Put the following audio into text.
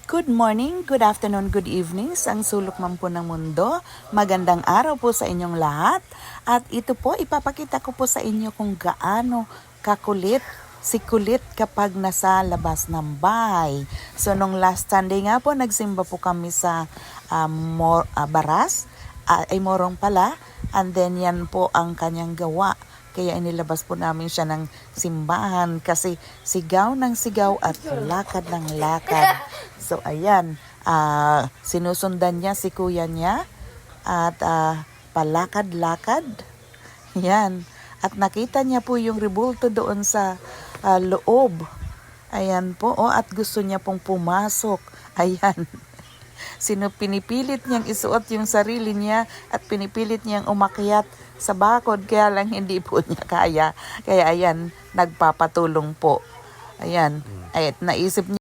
Good morning, good afternoon, good evening sa ang sulok man po ng mundo. Magandang araw po sa inyong lahat. At ito po, ipapakita ko po sa inyo kung gaano kakulit si kulit kapag nasa labas ng bahay. So, nung last Sunday nga po, nagsimba po kami sa Baras, ay Morong pala. And then yan po ang kanyang gawa. Kaya inilabas po namin siya ng simbahan kasi sigaw ng sigaw at lakad ng lakad. So ayan, sinusundan niya si kuya niya at palakad-lakad. Yan. At nakita niya po yung rebulto doon sa loob. Ayan po, at gusto niya pong pumasok. Ayan. Pinipilit niyang isuot yung sarili niya at pinipilit niyang umakyat sa bakod, kaya lang hindi po niya kaya. Kaya ayan, nagpapatulong po. Ayan, ay naisip niya